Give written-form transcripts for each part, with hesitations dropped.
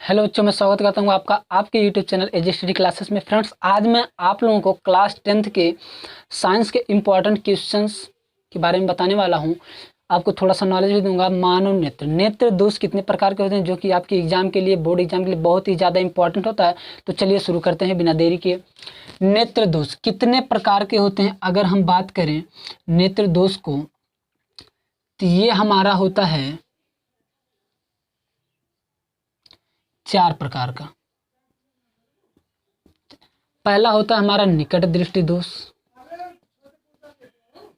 Hello बच्चों, मैं स्वागत करता हूँ आपका आपके यूट्यूब चैनल एजी स्टडी क्लासेस में। फ्रेंड्स, आज मैं आप लोगों को क्लास 10th के साइंस के इम्पॉर्टेंट क्वेश्चंस के बारे में बताने वाला हूँ। आपको थोड़ा सा नॉलेज भी दूंगा। मानव नेत्र नेत्र दोष कितने प्रकार के होते हैं, जो कि आपके एग्जाम के लिए, बोर्ड एग्जाम के लिए बहुत ही ज़्यादा इंपॉर्टेंट होता है। तो चलिए शुरू करते हैं बिना देरी के। नेत्र दोष कितने प्रकार के होते हैं अगर हम बात करें नेत्र दोष को, तो ये हमारा होता है 4 प्रकार का। पहला होता है हमारा निकट दृष्टि दोष,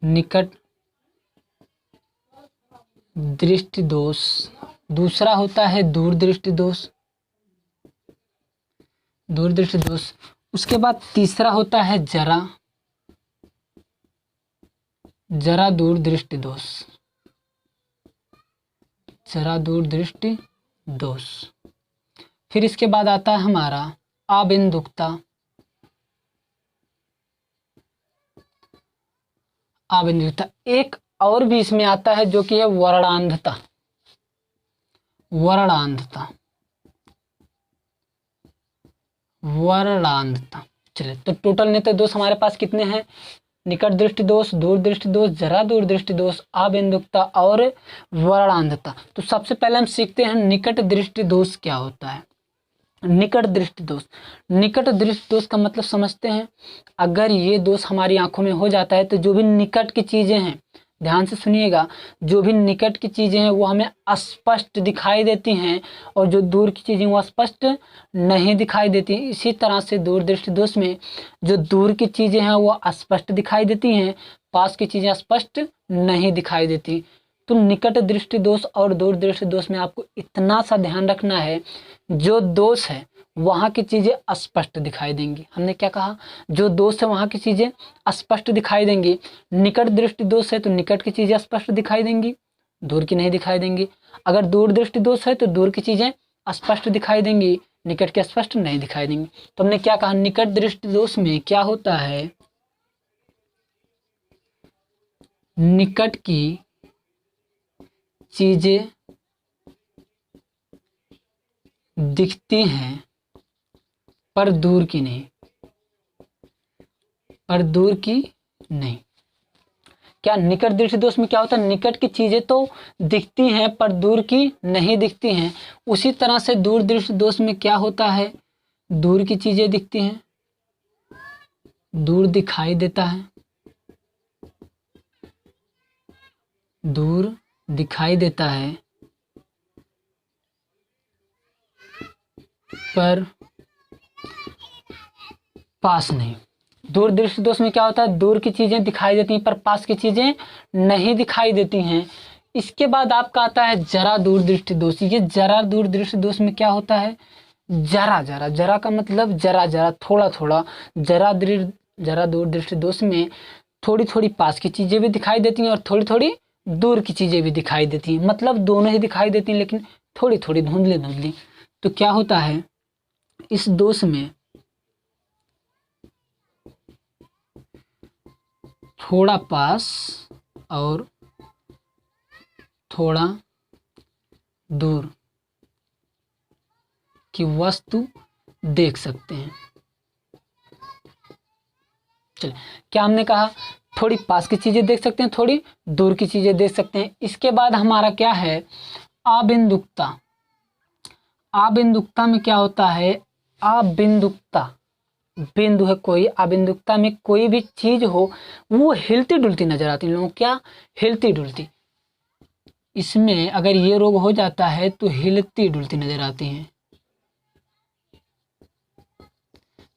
निकट दृष्टि दोष। दूसरा होता है दूर दृष्टि दोष, दूर दृष्टि दोष। उसके बाद तीसरा होता है जरा दूर दृष्टि दोष, जरा दूर दृष्टि दोष। फिर इसके बाद आता है हमारा आबिंदुकता, आबिंदुकता। एक और भी इसमें आता है जो कि है वर्णांधता, वर्णांधता, वर्णांधता। चलिए, तो टोटल नेत्र दोष हमारे पास कितने हैं? निकट दृष्टि दोष, दूर दृष्टि दोष, जरा दूर दृष्टि दोष, आबिंदुकता और वर्णांधता। तो सबसे पहले हम सीखते हैं निकट दृष्टि दोष क्या होता है। निकट दृष्टि दोष, निकट दृष्टि दोष का मतलब समझते हैं। अगर ये दोष हमारी आंखों में हो जाता है तो जो भी निकट की चीजें हैं, ध्यान से सुनिएगा, जो भी निकट की चीजें हैं वो हमें स्पष्ट दिखाई देती हैं और जो दूर की चीजें वो स्पष्ट नहीं दिखाई देती। इसी तरह से दूर दृष्टि दोष में जो दूर की चीजें हैं वो स्पष्ट दिखाई देती हैं, पास की चीजें स्पष्ट नहीं दिखाई देती। तो निकट दृष्टि दोष और दूर दृष्टि दोष में आपको इतना सा ध्यान रखना है, जो दोष है वहां की चीजें स्पष्ट दिखाई देंगी। हमने क्या कहा? जो दोष है वहां की चीजें स्पष्ट दिखाई देंगी। निकट दृष्टि दोष है तो निकट की चीजें स्पष्ट दिखाई देंगी, दूर की नहीं दिखाई देंगी। अगर दूर दृष्टि दोष है तो दूर की चीजें स्पष्ट दिखाई देंगी, निकट की स्पष्ट नहीं दिखाई देंगी। तो हमने क्या कहा? निकट दृष्टि दोष में क्या होता है? निकट की चीजें दिखती हैं पर दूर की नहीं, पर दूर की नहीं। क्या निकट दृष्टि दोष में क्या होता है? निकट की चीजें तो दिखती हैं पर दूर की नहीं दिखती हैं। उसी तरह से दूर दृष्टि दोष में क्या होता है? दूर की चीजें दिखती हैं, दूर दिखाई देता है, दूर दिखाई देता है पर पास नहीं। दूर दृष्टि दोष में क्या होता है? दूर की चीजें दिखाई देती हैं पर पास की चीजें नहीं दिखाई देती हैं। इसके बाद आपका आता है जरा दूर दृष्टि दोष। ये जरा दूर दृष्टि दोष में क्या होता है? जरा जरा, जरा का मतलब जरा जरा, थोड़ा थोड़ा। जरा दूर दृष्टि दोष में थोड़ी थोड़ी पास की चीजें भी दिखाई देती हैं और थोड़ी थोड़ी दूर की चीजें भी दिखाई देती हैं। मतलब दोनों ही दिखाई देती हैं लेकिन थोड़ी थोड़ी, धुंधली धुंधली। तो क्या होता है इस दोष में? थोड़ा पास और थोड़ा दूर की वस्तु देख सकते हैं। चलिए, क्या हमने कहा? थोड़ी पास की चीजें देख सकते हैं, थोड़ी दूर की चीजें देख सकते हैं। इसके बाद हमारा क्या है? आबिंदुकता। आबिंदुकता में क्या होता है? आबिंदुकता, बिंदु है कोई, आबिंदुकता में कोई भी चीज हो वो हिलती डुलती नजर आती है लोगों को। क्या? हिलती डुलती। इसमें अगर ये रोग हो जाता है तो हिलती डुलती नजर आती हैं,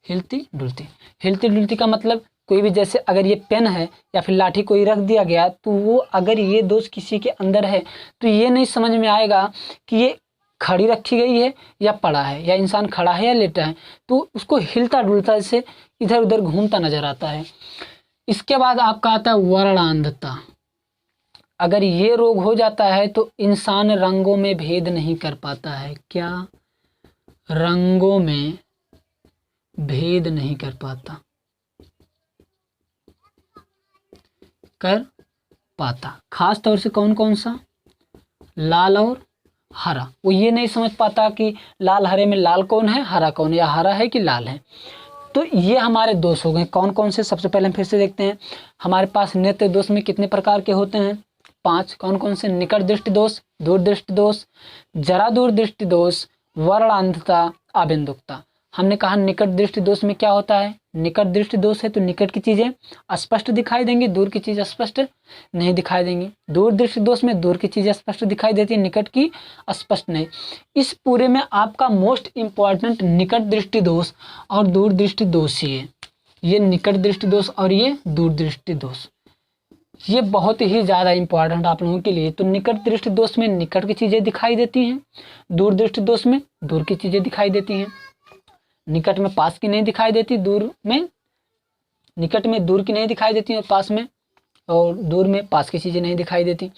हिलती डुलती। हिलती डुलती का मतलब कोई भी, जैसे अगर ये पेन है या फिर लाठी कोई रख दिया गया तो वो अगर ये दोष किसी के अंदर है तो ये नहीं समझ में आएगा कि ये खड़ी रखी गई है या पड़ा है, या इंसान खड़ा है या लेटा है। तो उसको हिलता डुलता से इधर उधर घूमता नजर आता है। इसके बाद आपका आता है वर्णांधता। अगर ये रोग हो जाता है तो इंसान रंगों में भेद नहीं कर पाता है। क्या? रंगों में भेद नहीं कर पाता। खास तौर से कौन कौन सा? लाल और हरा, वो ये नहीं समझ पाता कि लाल हरे में लाल कौन है, हरा कौन है, या हरा है कि लाल है। तो ये हमारे दोष हो गए। कौन कौन से, सबसे पहले हम फिर से देखते हैं। हमारे पास नेत्र दोष में कितने प्रकार के होते हैं, 5। कौन कौन से, निकट दृष्टि दोष, दूर दृष्टि दोष, जरा दूर दृष्टि दोष, वर्णांधता, आबिंदुकता। हमने कहा निकट दृष्टि दोष में क्या होता है, निकट दृष्टि दोष है तो निकट की चीजें स्पष्ट दिखाई देंगी, दूर की चीजें स्पष्ट नहीं दिखाई देंगी। दूर दृष्टि दोष में दूर की चीजें स्पष्ट दिखाई देती है, निकट की स्पष्ट नहीं। इस पूरे में आपका मोस्ट इंपॉर्टेंट निकट दृष्टि दोष और दूर दृष्टि दोष ही है। ये निकट दृष्टि दोष और ये दूर दृष्टि दोष, ये बहुत ही ज़्यादा इंपॉर्टेंट आप लोगों के लिए। तो निकट दृष्टि दोष में निकट की चीज़ें दिखाई देती हैं, दूर दृष्टि दोष में दूर की चीज़ें दिखाई देती हैं। निकट में पास की नहीं दिखाई देती, दूर में, निकट में दूर की नहीं दिखाई देती और पास में, और दूर में पास की चीज़ें नहीं दिखाई देती।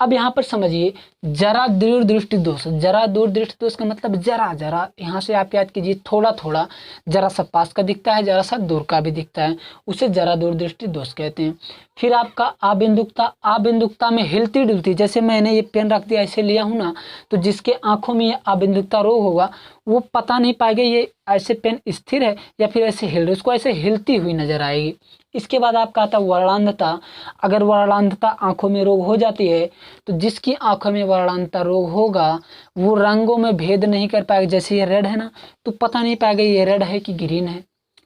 अब यहाँ पर समझिए, जरा दूर दृष्टि दोष, जरा दूर दृष्टि दोष का मतलब जरा जरा, यहाँ से आप याद कीजिए, थोड़ा थोड़ा, जरा सा पास का दिखता है, जरा सा दूर का भी दिखता है, उसे जरा दूर दृष्टि दोष कहते हैं। फिर आपका आबिंदुकता, आबिंदुकता में हिलती डुलती, जैसे मैंने ये पेन रख दिया ऐसे लिया हूँ ना, तो जिसके आंखों में ये आबिंदुकता रोग होगा वो पता नहीं पाएगा ये ऐसे पेन स्थिर है या फिर ऐसे हिल रही, उसको ऐसे हिलती हुई नजर आएगी। इसके बाद आपका आता है वर्णांधता। अगर वर्णांधता आंखों में रोग हो जाती है तो जिसकी आंखों में वर्णांधता रोग होगा वो रंगों में भेद नहीं कर पाएगा। जैसे ये रेड है ना, तो पता नहीं पाएगा ये रेड है कि ग्रीन है,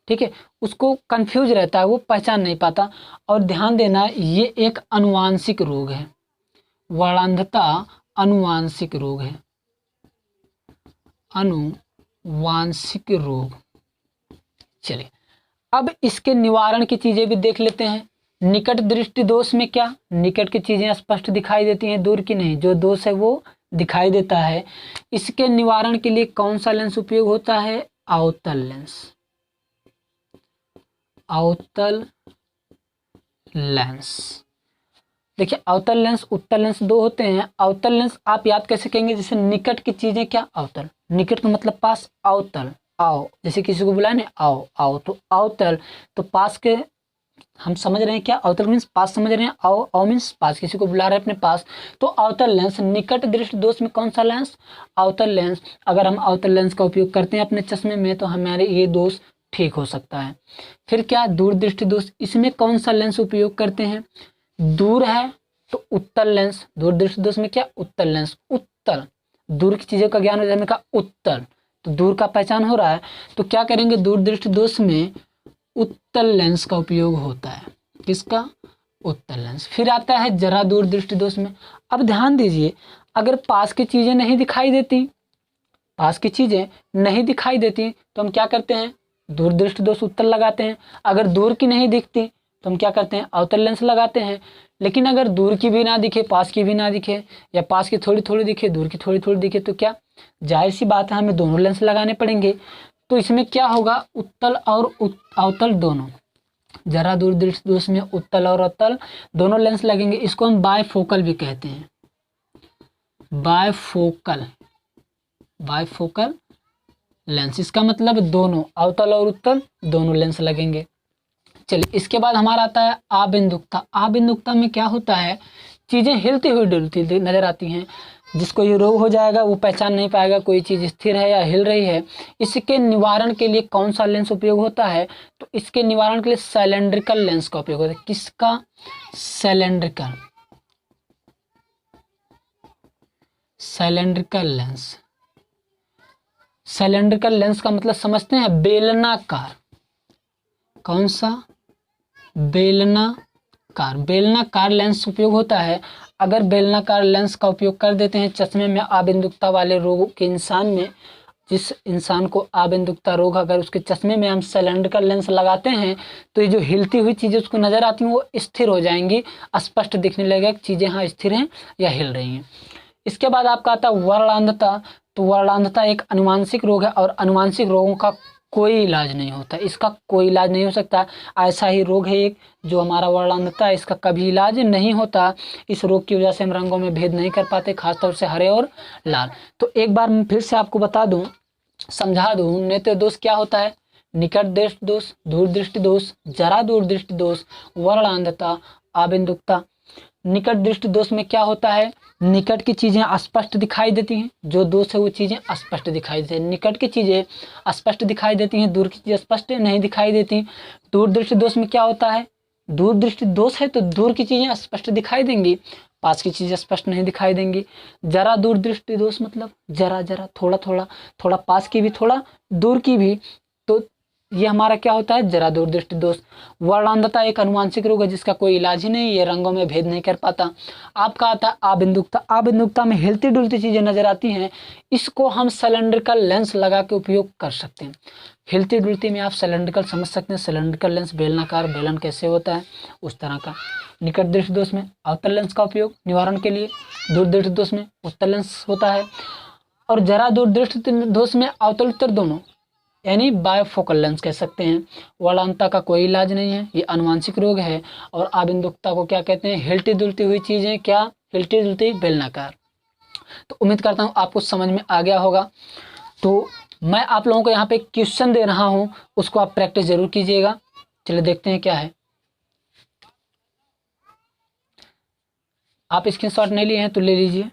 ठीक है, उसको कंफ्यूज रहता है, वो पहचान नहीं पाता। और ध्यान देना, ये एक अनुवांशिक रोग है, वर्णांधता अनुवांशिक रोग है, अनुवांशिक रोग। चलिए अब इसके निवारण की चीजें भी देख लेते हैं। निकट दृष्टि दोष में क्या, निकट की चीजें स्पष्ट दिखाई देती हैं, दूर की नहीं, जो दोष है वो दिखाई देता है। इसके निवारण के लिए कौन सा लेंस उपयोग होता है, अवतल लेंस, अवतल लेंस। देखिए अवतल लेंस, उत्तल लेंस दो होते हैं। अवतल लेंस आप याद कैसे कहेंगे, जैसे निकट की चीजें क्या, अवतल, निकट का मतलब पास, अवतल आओ, जैसे किसी को बुलाए ना आओ आओ, तो अवतल, तो पास के हम समझ रहे हैं क्या, अवतल मीन्स पास समझ रहे हैं, आओ आओ मीन्स पास, किसी को बुला रहे हैं अपने पास, तो अवतल लेंस। निकट दृष्टि दोष में कौन सा लेंस, अवतल लेंस। अगर हम अवतल लेंस का उपयोग करते हैं अपने चश्मे में तो हमारे ये दोष ठीक हो सकता है। फिर क्या, दूर दृष्टि दोष, इसमें कौन सा लेंस उपयोग करते हैं, दूर है तो उत्तल लेंस, दूर दृष्टि दोष में क्या, उत्तल लेंस, उत्तल, दूर की चीजों का ज्ञान हो जाने का उत्तल, तो दूर का पहचान हो रहा है, तो क्या करेंगे, दूर दृष्टि दोष में उत्तल लेंस का उपयोग होता है। किसका, उत्तल लेंस। फिर आता है जरा दूर दृष्टि दोष में। अब ध्यान दीजिए, अगर पास की चीजें नहीं दिखाई देती, पास की चीजें नहीं दिखाई देती तो हम क्या करते हैं, दूर दृष्टि दोष उत्तल लगाते हैं। अगर दूर की नहीं दिखती तो हम क्या करते हैं, अवतल लेंस लगाते हैं। लेकिन अगर दूर की भी ना दिखे, पास की भी ना दिखे, या पास की थोड़ी थोड़ी दिखे, दूर की थोड़ी थोड़ी दिखे, तो क्या, जाहिर सी बात है हमें दोनों लेंस लगाने पड़ेंगे। तो इसमें क्या होगा, उत्तल और अवतल दोनों, जरा दूर दृष्टि दोष में उत्तल और अवतल दोनों लेंस लगेंगे। इसको हम बायफोकल भी कहते हैं, बायफोकल, बायफोकल लेंस। इसका मतलब दोनों अवतल और उत्तल दोनों लेंस लगेंगे। चलिए इसके बाद हमारा आता है आबिंदुकता। आबिंदुकता में क्या होता है, चीजें हिलती हुई डुलती नजर आती हैं। जिसको ये रोग हो जाएगा वो पहचान नहीं पाएगा कोई चीज स्थिर है या हिल रही है। इसके निवारण के लिए कौन सा लेंस उपयोग होता है, तो इसके निवारण के लिए सिलेंड्रिकल लेंस का उपयोग होता है। किसका, cylindrical, cylindrical lens. Cylindrical lens का मतलब समझते हैं, बेलनाकार। कौन सा, बेलनाकार, बेलनाकार लेंस उपयोग होता है। अगर बेलनाकार लेंस का उपयोग कर देते हैं चश्मे में आबिंदुकता वाले रोग के इंसान में, जिस इंसान को आबिंदुकता रोग, अगर उसके चश्मे में हम सिलेंड्रिकल लेंस लगाते हैं तो ये जो हिलती हुई चीजें उसको नजर आती हैं वो स्थिर हो जाएंगी, स्पष्ट दिखने लगेगा चीजें हाँ स्थिर हैं या हिल रही हैं। इसके बाद आपका आता है वर्णांधता। तो वर्णांधता एक अनुवांशिक रोग है और अनुवांशिक रोगों का कोई इलाज नहीं होता, इसका कोई इलाज नहीं हो सकता। ऐसा ही रोग है एक जो हमारा वर्णांधता है, इसका कभी इलाज नहीं होता। इस रोग की वजह से हम रंगों में भेद नहीं कर पाते, खासतौर से हरे और लाल। तो एक बार मैं फिर से आपको बता दूं, समझा दूं, नेत्र दोष क्या होता है, निकट दृष्टि दोष, दूर दृष्टि दोष, जरा दूर दृष्टि दोष, वर्णांधता, आबिंदुकता। निकट दृष्टि दोष में क्या होता है, निकट की चीजें स्पष्ट दिखाई देती हैं, जो दोष है वो चीजें अस्पष्ट दिखाई देती हैं। निकट की चीजें स्पष्ट दिखाई देती हैं, दूर की चीजें स्पष्ट नहीं दिखाई देती। दूर दृष्टि दोष में क्या होता है, दूर दृष्टि दोष है तो दूर की चीजें स्पष्ट दिखाई देंगी, पास की चीजें स्पष्ट नहीं दिखाई देंगी। जरा दूर दृष्टि दोष मतलब जरा जरा, थोड़ा थोड़ा, थोड़ा पास की भी थोड़ा दूर की भी, तो ये हमारा क्या होता है, जरा दूर दृष्टि दोष। वर्णांधता एक अनुवांशिक रोग है जिसका कोई इलाज ही नहीं, ये रंगों में भेद नहीं कर पाता। आपका आता है आबिंदुकता। आबिंदुकता में हिलती डुलती चीजें नजर आती हैं, इसको हम सिलेंड्रिकल लेंस लगा के उपयोग कर सकते हैं। हिलती डुलती में आप सिलेंड्रिकल समझ सकते हैं, सिलेंड्रिकल लेंस बेलनाकार, बेलन कैसे होता है उस तरह का। निकट दृष्टि दोष में अवतल लेंस का उपयोग निवारण के लिए, दूर दृष्टि दोष में उत्तल लेंस होता है, और जरा दूर दृष्टि दोष में अवतल उत्तर दोनों, यानी बायोफोकल लेंस कह सकते हैं। वर्णांधता का कोई इलाज नहीं है, ये अनुवांशिक रोग है। और आबिंदुकता को क्या कहते हैं, हिलती डुलती हुई चीजें, क्या, हिलती डुलती बेलनाकार। तो उम्मीद करता हूँ आपको समझ में आ गया होगा। तो मैं आप लोगों को यहाँ पे क्वेश्चन दे रहा हूँ, उसको आप प्रैक्टिस जरूर कीजिएगा। चलिए देखते हैं क्या है। आप स्क्रीनशॉट नहीं लिए हैं तो ले लीजिए।